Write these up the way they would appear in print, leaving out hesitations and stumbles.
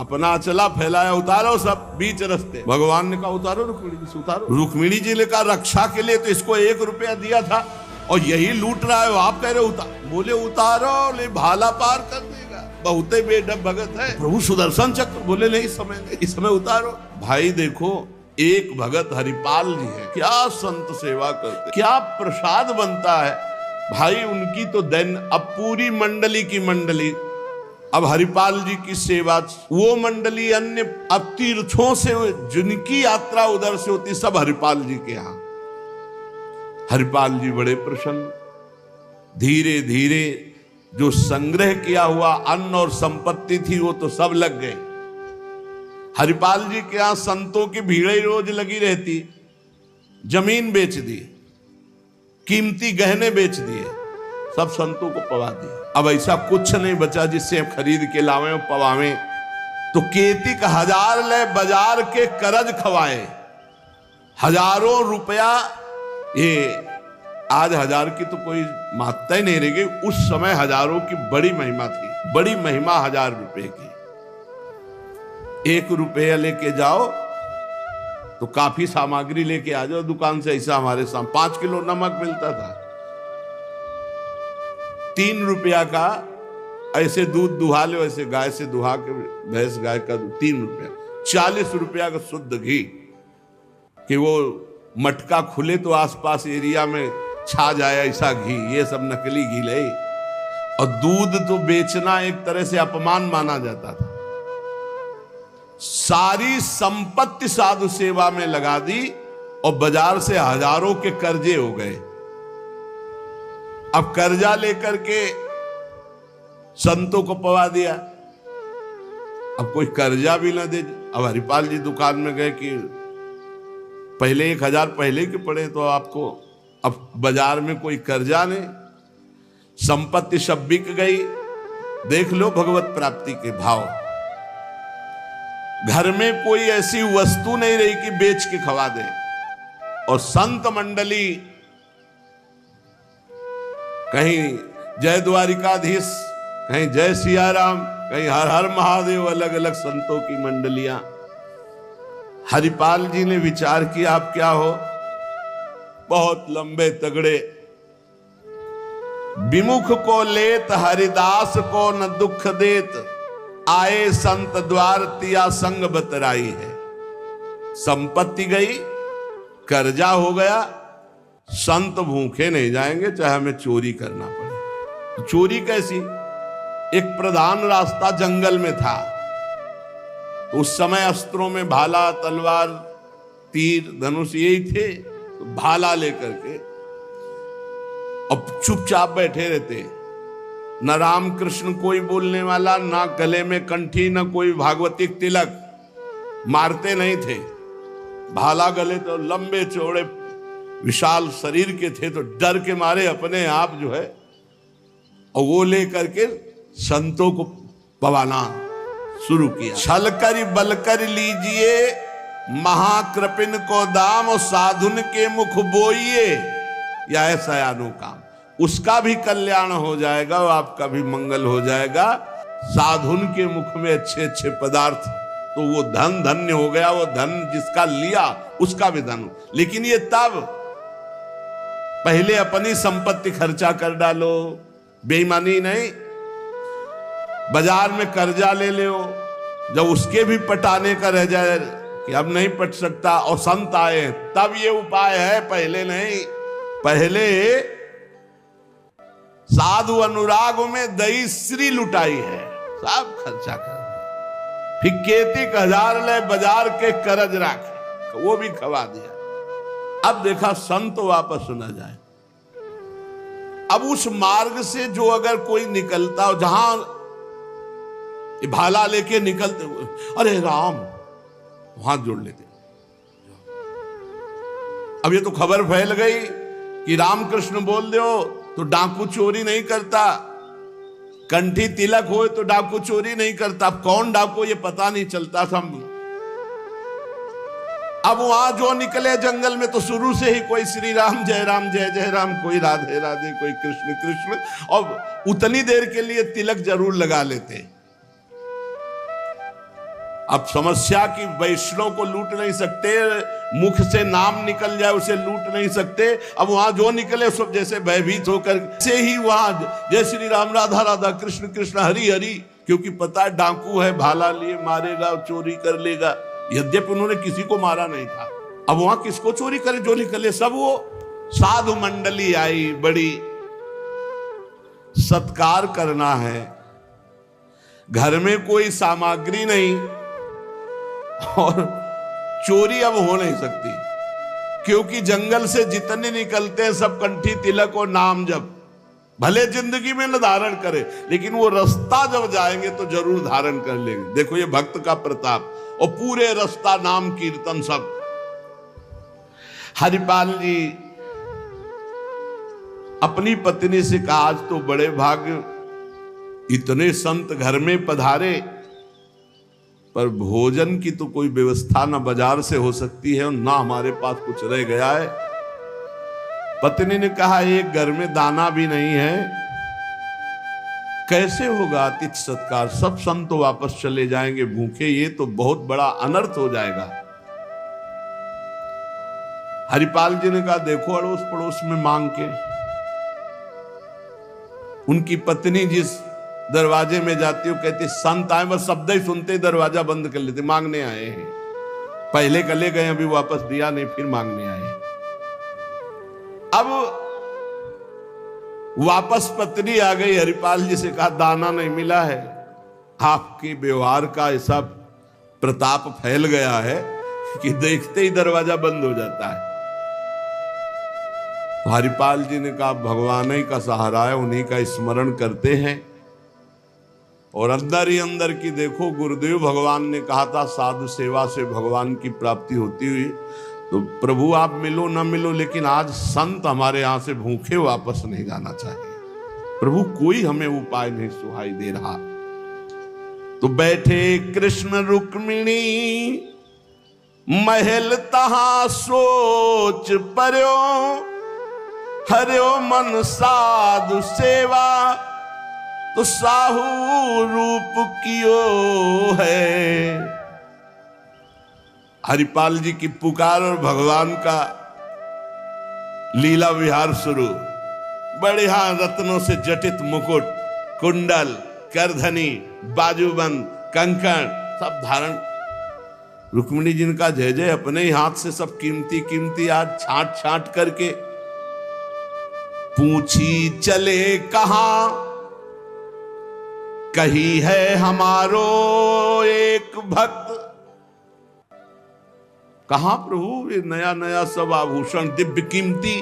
अपना चला फैलाया, उतारो सब बीच रास्ते। भगवान ने कहा उतारो रुक्मिणी जी, उतारो। रुक्मिणी जी ने कहा रक्षा के लिए तो इसको 1 रुपया दिया था और यही लूट रहा है, आप कह रहे उतार। बोले उतारो, ले भाला पार कर देगा, बहुते बेडब भगत है। प्रभु सुदर्शन चक्र, बोले नहीं समय नहीं, इस समय उतारो। भाई देखो, एक भगत हरिपाल जी है, क्या संत सेवा करते, क्या प्रसाद बनता है भाई उनकी तो दैन। अब पूरी मंडली की मंडली, अब हरिपाल जी की सेवा, वो मंडली अन्य, अब तीर्थों से जिनकी यात्रा उधर से होती सब हरिपाल जी के यहां। हरिपाल जी बड़े प्रसन्न, धीरे धीरे जो संग्रह किया हुआ अन्न और संपत्ति थी वो तो सब लग गए। हरिपाल जी के यहां संतों की भीड़ रोज लगी रहती, जमीन बेच दी, कीमती गहने बेच दिए, सब संतों को पवा दिए। अब ऐसा कुछ नहीं बचा जिससे खरीद के लावे और पवावे। तो केतिक 1000 ले बाजार के करज खवाए, हजारों रुपया। ये आज 1000 की तो कोई महत्ता ही नहीं रह गई, उस समय हजारों की बड़ी महिमा थी, बड़ी महिमा 1000 रुपए की। 1 रुपया लेके जाओ तो काफी सामग्री लेके आ जाओ दुकान से। ऐसा हमारे सामने 5 किलो नमक मिलता था, 3 रुपया का ऐसे दूध दुहा लो, ऐसे गाय से दुहा के, भैंस गाय का 3 रुपया। 40 रुपया का शुद्ध घी, कि वो मटका खुले तो आसपास एरिया में छा जाए ऐसा घी, ये सब नकली घी ले। और दूध तो बेचना एक तरह से अपमान माना जाता था। सारी संपत्ति साधु सेवा में लगा दी और बाजार से हजारों के कर्जे हो गए। अब कर्जा लेकर के संतों को पवा दिया, अब कोई कर्जा भी ना दे। अब हरिपाल जी दुकान में गए कि पहले 1000 पहले के पड़े तो आपको, अब बाजार में कोई कर्जा नहीं, संपत्ति सब बिक गई। देख लो भगवत प्राप्ति के भाव। घर में कोई ऐसी वस्तु नहीं रही कि बेच के खवा दे। और संत मंडली, कहीं जय द्वारिकाधीश, कहीं जय सिया राम, कहीं हर हर महादेव, अलग अलग संतों की मंडलियां। हरिपाल जी ने विचार किया आप क्या हो, बहुत लंबे तगड़े। विमुख को लेत हरिदास को न दुख देत, आए संत द्वार तिया संग बतराई है। संपत्ति गई, कर्जा हो गया, संत भूखे नहीं जाएंगे चाहे हमें चोरी करना पड़े। तो चोरी कैसी, एक प्रधान रास्ता जंगल में था। तो उस समय अस्त्रों में भाला, तलवार, तीर, धनुष यही थे। तो भाला लेकर के अब चुपचाप बैठे रहते, न राम कृष्ण कोई बोलने वाला, ना गले में कंठी, न कोई भागवतिक तिलक, मारते नहीं थे। भाला गले तो लंबे चौड़े विशाल शरीर के थे, तो डर के मारे अपने आप जो है, और वो लेकर के संतों को पवाना शुरू किया। छल कर बल कर लीजिए महाकृपिन को दाम, और साधुन के मुख बोइए या ऐसा अनु काम। उसका भी कल्याण हो जाएगा और आपका भी मंगल हो जाएगा। साधुन के मुख में अच्छे अच्छे पदार्थ, तो वो धन धन्य हो गया। वो धन जिसका लिया उसका भी धन। लेकिन ये तब, पहले अपनी संपत्ति खर्चा कर डालो, बेईमानी नहीं। बाजार में कर्जा ले लो, जब उसके भी पटाने का रह जाए कि अब नहीं पट सकता और संत आए, तब ये उपाय है, पहले नहीं। पहले साधु अनुराग में दही श्री लुटाई है, सब खर्चा कर। फिर केतिक 1000 ले बाजार के करज राखे, वो भी खवा दिया। अब देखा संत वापस न जाए। अब उस मार्ग से जो अगर कोई निकलता हो, जहां भाला लेके निकलते हुए, अरे राम, हाथ जोड़ लेते। अब ये तो खबर फैल गई कि रामकृष्ण बोल दो तो डाकू चोरी नहीं करता, कंठी तिलक हो तो डाकू चोरी नहीं करता। अब कौन डाकू ये पता नहीं चलता था। अब वहां जो निकले जंगल में तो शुरू से ही कोई श्री राम जय जय राम, कोई राधे राधे, कोई कृष्ण कृष्ण, और उतनी देर के लिए तिलक जरूर लगा लेते। अब समस्या की वैष्णव को लूट नहीं सकते, मुख से नाम निकल जाए उसे लूट नहीं सकते। अब वहां जो निकले सब जैसे भयभीत होकर से ही वहां जय श्री राम राधा राधा कृष्ण कृष्ण हरि हरि, क्योंकि पता है डाकू है, भाला लिए मारेगा, चोरी कर लेगा। यद्यपि उन्होंने किसी को मारा नहीं था। अब वहां किसको चोरी करे, जो निकले सब वो साधु मंडली आई, बड़ी सत्कार करना है। घर में कोई सामग्री नहीं और चोरी अब हो नहीं सकती, क्योंकि जंगल से जितने निकलते हैं सब कंठी तिलक और नाम जप, भले जिंदगी में न धारण करे लेकिन वो रास्ता जब जाएंगे तो जरूर धारण कर लेंगे। देखो ये भक्त का प्रताप, और पूरे रास्ता नाम कीर्तन सब। हरिपाल जी अपनी पत्नी से कहा, आज तो बड़े भाग्य, इतने संत घर में पधारे, पर भोजन की तो कोई व्यवस्था ना बाजार से हो सकती है और ना हमारे पास कुछ रह गया है। पत्नी ने कहा, एक घर में दाना भी नहीं है, कैसे होगा अतिथि सत्कार, सब संत तो वापस चले जाएंगे भूखे, ये तो बहुत बड़ा अनर्थ हो जाएगा। हरिपाल जी ने कहा, देखो अड़ोस पड़ोस में मांग के। उनकी पत्नी जिस दरवाजे में जाती हो कहती, संत आए, बस शब्द ही सुनते ही दरवाजा बंद कर लेते, मांगने आए हैं। पहले कले गए, अभी वापस दिया नहीं, फिर मांगने आए। अब वापस पत्नी आ गई, हरिपाल जी से कहा, दाना नहीं मिला है। आपके व्यवहार का ऐसा प्रताप फैल गया है कि देखते ही दरवाजा बंद हो जाता है। हरिपाल जी ने कहा, भगवान ही का सहारा है, उन्हीं का स्मरण करते हैं। और अंदर ही अंदर की देखो, गुरुदेव भगवान ने कहा था साधु सेवा से भगवान की प्राप्ति होती हुई, तो प्रभु आप मिलो ना मिलो, लेकिन आज संत हमारे यहां से भूखे वापस नहीं जाना चाहिए। प्रभु कोई हमें उपाय नहीं सुहाई दे रहा। तो बैठे कृष्ण रुक्मिणी महल तहां सोच पर्यो, हरियो मन साधु सेवा तो साहू रूप कियो है। हरिपाल जी की पुकार और भगवान का लीला विहार शुरू। बढ़िया रत्नों से जटित मुकुट, कुंडल, करधनी, बाजूबंद, कंकण सब धारण। रुक्मिणी जी का जय जय, अपने ही हाथ से सब कीमती कीमती आज छांट छांट करके। पूछी चले कहां, कही है हमारो एक भक्त। कहां प्रभु ये नया नया सब आभूषण दिव्य कीमती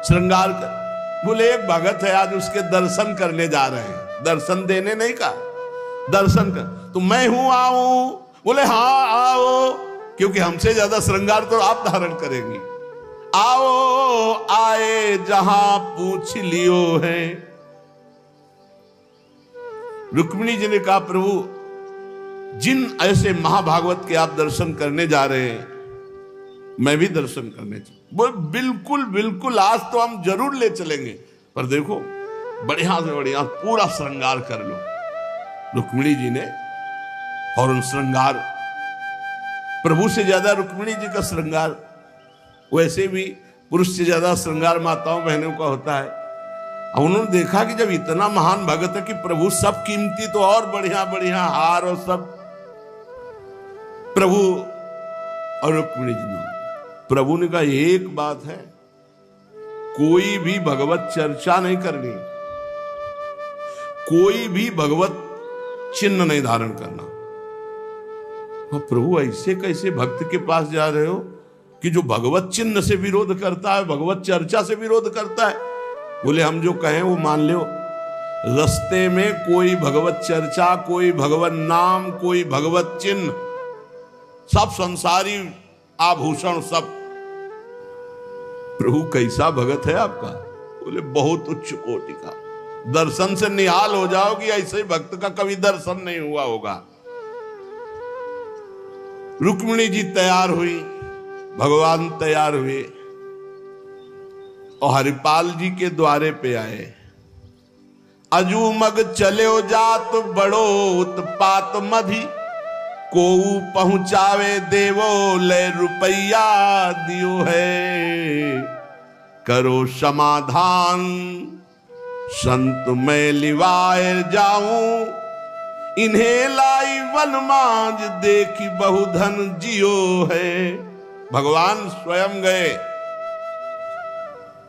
श्रृंगार कर। बोले एक भगत है, आज उसके दर्शन करने जा रहे हैं। दर्शन देने नहीं कहा, दर्शन कर। तो मैं हूं, आऊं? बोले हाँ आओ, क्योंकि हमसे ज्यादा श्रृंगार तो आप धारण करेंगी। आओ आए जहां पूछ लियो है। रुक्मिणी जी ने कहा, प्रभु जिन ऐसे महाभागवत के आप दर्शन करने जा रहे हैं, मैं भी दर्शन करने बोल बिल्कुल बिल्कुल, आज तो हम जरूर ले चलेंगे, पर देखो बढ़िया से बढ़िया पूरा श्रृंगार कर लो। रुक्मिणी जी ने फौरन श्रृंगार, प्रभु से ज्यादा रुक्मिणी जी का श्रृंगार, वैसे भी पुरुष से ज्यादा श्रृंगार माताओं बहनों का होता है। अब उन्होंने देखा कि जब इतना महान भगत है कि प्रभु सब कीमती, तो और बढ़िया बढ़िया हार और सब। प्रभु और रुक्मिणी जी ने, प्रभु ने कहा एक बात है, कोई भी भगवत चर्चा नहीं करनी, कोई भी भगवत चिन्ह नहीं धारण करना। तो प्रभु ऐसे कैसे भक्त के पास जा रहे हो कि जो भगवत चिन्ह से विरोध करता है, भगवत चर्चा से विरोध करता है? बोले हम जो कहें वो मान लो। रास्ते में कोई भगवत चर्चा, कोई भगवत नाम, कोई भगवत चिन्ह, सब संसारी आभूषण सब। प्रभु कैसा भगत है आपका? बोले बहुत उच्च कोटि का, दर्शन से निहाल हो जाओगी, ऐसे भक्त का कभी दर्शन नहीं हुआ होगा। रुक्मिणी जी तैयार हुई, भगवान तैयार हुए और हरिपाल जी के द्वारे पे आए। अजू मग चले जात बड़ो उत्पात मधि, कोऊ पहुंचावे देवो ले रुपया दियो है, करो समाधान संत मैं लिवाए जाऊं, इन्हें लाई वन मांझ देखी बहुधन जियो है। भगवान स्वयं गए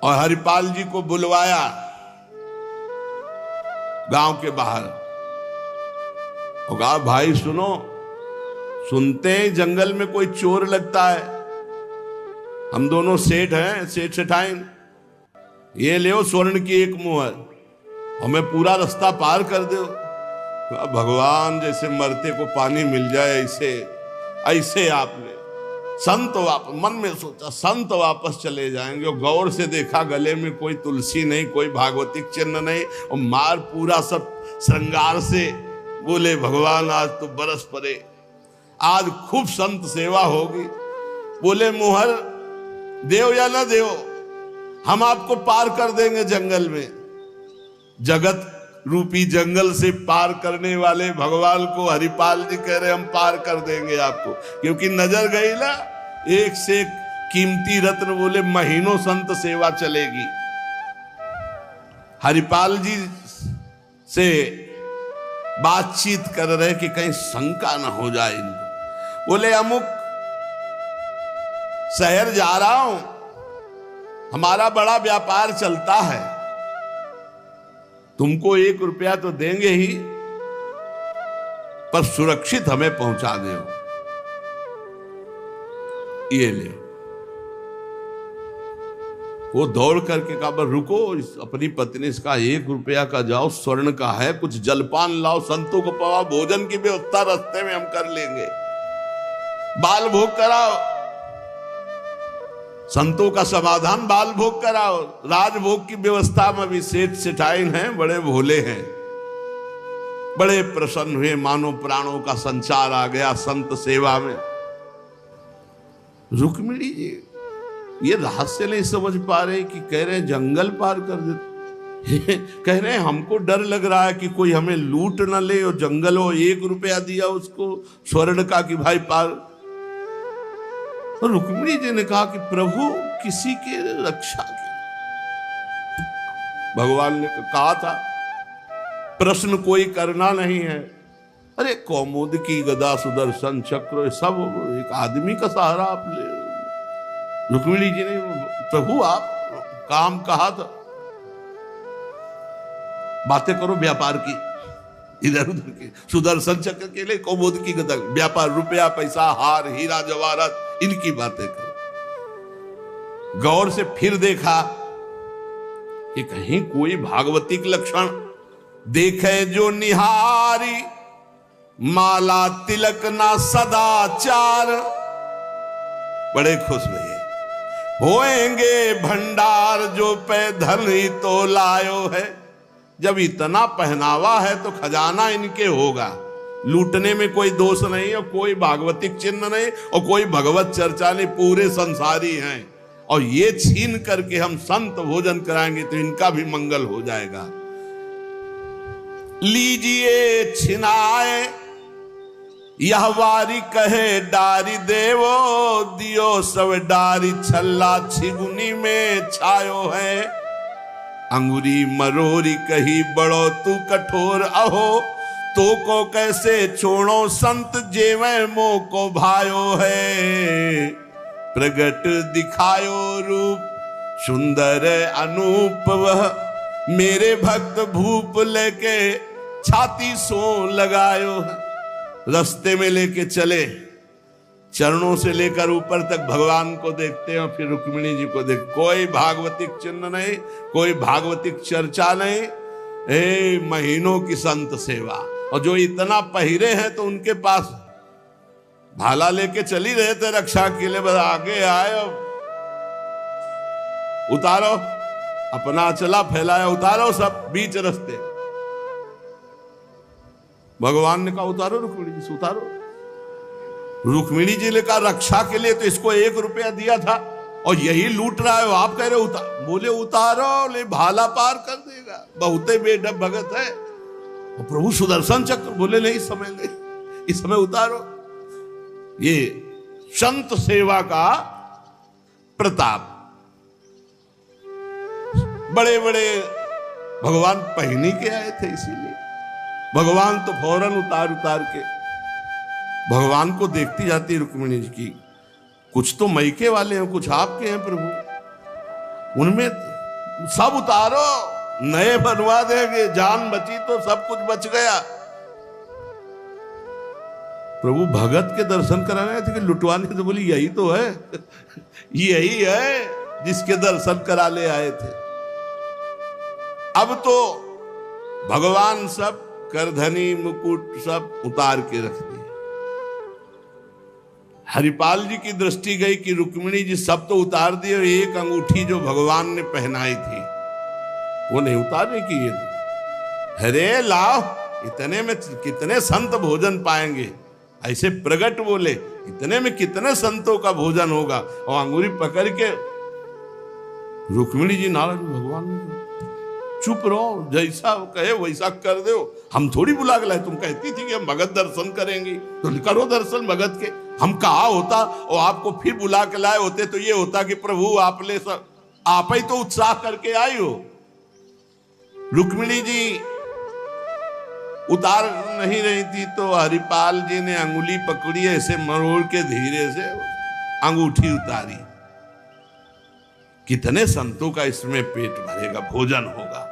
और हरिपाल जी को बुलवाया गांव के बाहर और कहा भाई सुनो, सुनते हैं जंगल में कोई चोर लगता है, हम दोनों सेठ हैं, सेठ सेठाइन, ये ले स्वर्ण की एक मुहर हमें पूरा रास्ता पार कर दो। भगवान जैसे मरते को पानी मिल जाए ऐसे ऐसे आपने संत मन में सोचा संत वापस चले जाएंगे और गौर से देखा गले में कोई तुलसी नहीं, कोई भागवतिक चिन्ह नहीं और मार पूरा सब श्रृंगार से। बोले भगवान आज तो बरस पड़े, आज खूब संत सेवा होगी। बोले मुहर देव या ना देव, हम आपको पार कर देंगे जंगल में। जगत रूपी जंगल से पार करने वाले भगवान को हरिपाल जी कह रहे हम पार कर देंगे आपको, क्योंकि नजर गई ना एक से एक कीमती रत्न। बोले महीनों संत सेवा चलेगी। हरिपाल जी से बातचीत कर रहे कि कहीं शंका ना हो जाए इनको। बोले अमुक शहर जा रहा हूं, हमारा बड़ा व्यापार चलता है, तुमको 1 रुपया तो देंगे ही, पर सुरक्षित हमें पहुंचा दो। ये ले। वो दौड़ करके कहा रुको, अपनी पत्नी से कहा 1 रुपया का जाओ, स्वर्ण का है, कुछ जलपान लाओ, संतों को पवा, भोजन की व्यवस्था रास्ते में हम कर लेंगे, बाल भोग कराओ, संतों का समाधान बाल भोग कराओ। राजभोग की व्यवस्था में भी सेठ सेठाइन हैं, बड़े भोले हैं, बड़े प्रसन्न हुए, मानो प्राणों का संचार आ गया संत सेवा में। रुक्मिणी जी ये रहस्य नहीं समझ पा रहे कि कह रहे जंगल पार कर देते, कह रहे हमको डर लग रहा है कि कोई हमें लूट न ले, और जंगल हो 1 रुपया दिया उसको स्वर्ण का कि भाई पार। तो रुक्मिणी जी ने कहा कि प्रभु किसी के रक्षा की, भगवान ने कहा था प्रश्न कोई करना नहीं है। अरे कौमुद की गदा सुदर्शन चक्र सब एक आदमी का सहारा आप ले। रुक्मिणी जी ने प्रभु आप काम कहा था, बातें करो व्यापार की, इधर उधर के सुदर्शन चक्र के लिए कौमुद की गदा, व्यापार रुपया पैसा हार हीरा जवाहरात इनकी बातें कर। गौर से फिर देखा कि कहीं कोई भागवतिक लक्षण देखे जो निहारी, माला तिलक ना सदाचार। बड़े खुश हुए, होएंगे भंडार जो पे धन ही तो लायो है। जब इतना पहनावा है तो खजाना इनके होगा, लूटने में कोई दोष नहीं और कोई भागवतिक चिन्ह नहीं और कोई भगवत चर्चा नहीं, पूरे संसारी हैं। और ये छीन करके हम संत भोजन कराएंगे तो इनका भी मंगल हो जाएगा। लीजिए छिनाए यह वारी कहे डारी देवो, दियो सब डारी छल्ला छिगुनी में छायो है। अंगुरी मरोरी कही बड़ो तू कठोर, अहो तो को कैसे छोड़ो संत जेवे मो को भायो है। प्रगट दिखायो रूप सुंदर अनूप, वह मेरे भक्त भूप लेके छाती सो लगायो है। रास्ते में लेके चले, चरणों से लेकर ऊपर तक भगवान को देखते हैं और फिर रुक्मिणी जी को देख। कोई भागवतिक चिन्ह नहीं, कोई भागवतिक चर्चा नहीं, महीनों की संत सेवा। और जो इतना पहिरे हैं तो उनके पास भाला लेके चली रहे थे रक्षा के लिए, बस आगे आए उतारो, अपना चला फैलाया, उतारो सब बीच रास्ते। भगवान ने कहा उतारो रुक्मिणी जी से, उतारो। रुक्मिणी जी ने कहा रक्षा के लिए तो इसको 1 रुपया दिया था और यही लूट रहा है, आप कह रहे उतार। बोले उतारो, ले भाला पार कर देगा, बहुते बेढब भगत है। और प्रभु सुदर्शन चक्र, बोले नहीं इस समय नहीं, इस समय उतारो। ये संत सेवा का प्रताप। बड़े बड़े भगवान पहनी के आए थे, इसीलिए भगवान तो फौरन उतार के भगवान को देखती जाती रुक्मिणी जी की, कुछ तो मैके वाले हैं, कुछ आपके हैं प्रभु, उनमें सब उतारो, नए बनवा देंगे, जान बची तो सब कुछ बच गया। प्रभु भगत के दर्शन कराने थे कि लुटवाने? तो बोली यही तो है यही है जिसके दर्शन करा ले आए थे। अब तो भगवान सब करधनी मुकुट सब उतार के रख दिए। हरिपाल जी की दृष्टि गई कि रुक्मिणी जी सब तो उतार दिए, एक अंगूठी जो भगवान ने पहनाई थी वो नहीं उतारने की। ये अरे लाओ, इतने में कितने संत भोजन पाएंगे, ऐसे प्रगट बोले, इतने में कितने संतों का भोजन होगा। और अंगूरी पकड़ के रुक्मिणी जी नाराज, भगवान ने चुप रहो, जैसा कहे वैसा कर दो, हम थोड़ी बुला के लाए, तुम कहती थी कि हम भगत दर्शन करेंगे तो करो दर्शन भगत के। हम कहा होता और आपको फिर बुला के लाए होते तो ये होता कि प्रभु आपने सब आप ही तो उत्साह करके आई हो। रुक्मिणी जी उतार नहीं रही थी तो हरिपाल जी ने अंगुली पकड़ी, ऐसे मरोड़ के धीरे से अंगूठी उतारी। कितने संतों का इसमें पेट भरेगा, भोजन होगा।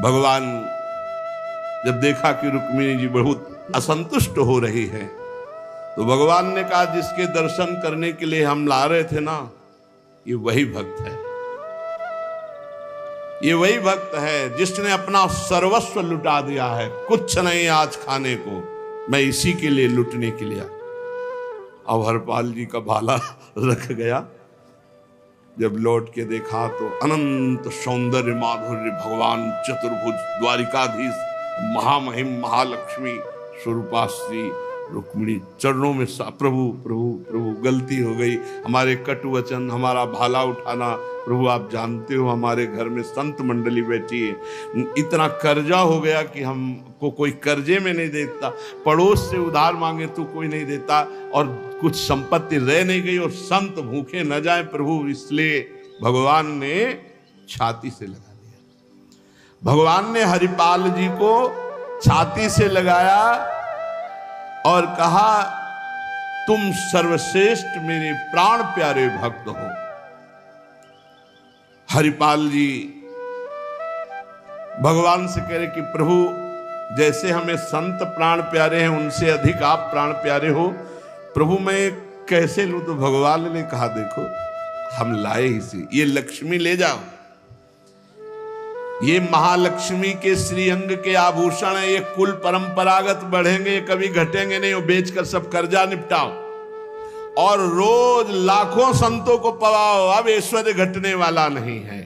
भगवान जब देखा कि रुक्मिणी जी बहुत असंतुष्ट हो रही है तो भगवान ने कहा, जिसके दर्शन करने के लिए हम ला रहे थे ना, ये वही भक्त है, ये वही भक्त है जिसने अपना सर्वस्व लुटा दिया है। कुछ नहीं आज खाने को, मैं इसी के लिए लुटने के लिए। अब हरपाल जी का भाला रख गया। जब लौट के देखा तो अनंत सौंदर्य माधुर्य भगवान चतुर्भुज द्वारिकाधीश महामहिम महालक्ष्मी स्वरूपा श्री रुक्मिणी चरणों में प्रभु प्रभु प्रभु गलती हो गई, हमारे कटु वचन, हमारा भाला उठाना, प्रभु आप जानते हो हमारे घर में संत मंडली बैठी है, इतना कर्जा हो गया कि हमको कोई कर्जे में नहीं देता, पड़ोस से उधार मांगे तो कोई नहीं देता, और कुछ संपत्ति रह नहीं गई और संत भूखे न जाए प्रभु, इसलिए भगवान ने छाती से लगा दिया। भगवान ने हरिपाल जी को छाती से लगाया और कहा, तुम सर्वश्रेष्ठ मेरे प्राण प्यारे भक्त हो। हरिपाल जी भगवान से कह रहे कि प्रभु जैसे हमें संत प्राण प्यारे हैं उनसे अधिक आप प्राण प्यारे हो, प्रभु मैं कैसे लूं? तो भगवान ने कहा, देखो हम लाए ही से, ये लक्ष्मी ले जाओ, ये महालक्ष्मी के श्रीअंग के आभूषण है, ये कुल परंपरागत बढ़ेंगे, कभी घटेंगे नहीं, वो बेचकर सब कर्जा निपटाओ और रोज लाखों संतों को पवाओ, अब ऐश्वर्य घटने वाला नहीं है।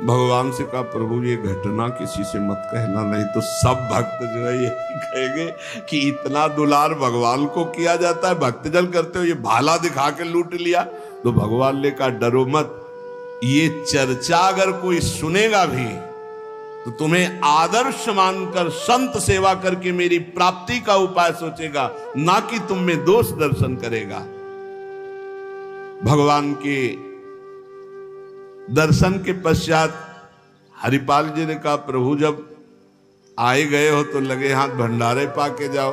भगवान से कहा, प्रभु ये घटना किसी से मत कहना, नहीं तो सब भक्त जो है ये कहेंगे कि इतना दुलार भगवान को किया जाता है, भक्तजन करते हो, ये भाला दिखा के लूट लिया। तो भगवान ने कहा, डरो मत, ये चर्चा अगर कोई सुनेगा भी तो तुम्हें आदर्श मानकर संत सेवा करके मेरी प्राप्ति का उपाय सोचेगा, ना कि तुम में दोष दर्शन करेगा। भगवान के दर्शन के पश्चात हरिपाल जी ने कहा, प्रभु जब आए गए हो तो लगे हाथ भंडारे पाके जाओ।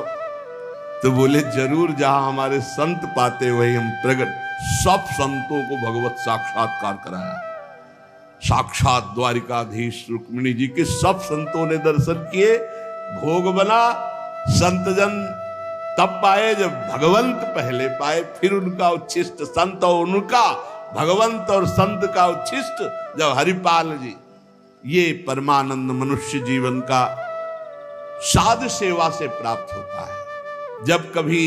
तो बोले, जरूर, जहां हमारे संत पाते वही हम प्रकट। सब संतों को भगवत साक्षात्कार कराया, साक्षात द्वारिकाधीश रुक्मिणी जी के सब संतों ने दर्शन किए, भोग बना, संतजन तब पाए जब भगवंत पहले पाए, फिर उनका उच्छिष्ट संत और उनका भगवंत और संत का उच्छिष्ट जब हरिपाल जी। ये परमानंद मनुष्य जीवन का साधु सेवा से प्राप्त होता है। जब कभी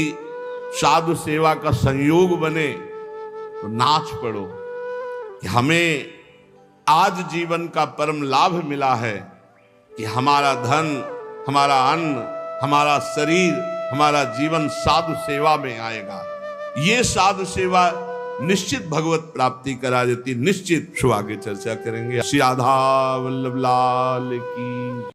साधु सेवा का संयोग बने तो नाच पड़ो कि हमें आज जीवन का परम लाभ मिला है कि हमारा धन, हमारा अन्न, हमारा शरीर, हमारा जीवन साधु सेवा में आएगा। ये साधु सेवा निश्चित भगवत प्राप्ति करा देती, निश्चित। आगे चर्चा करेंगे। श्री राधा वल्लभ लाल की।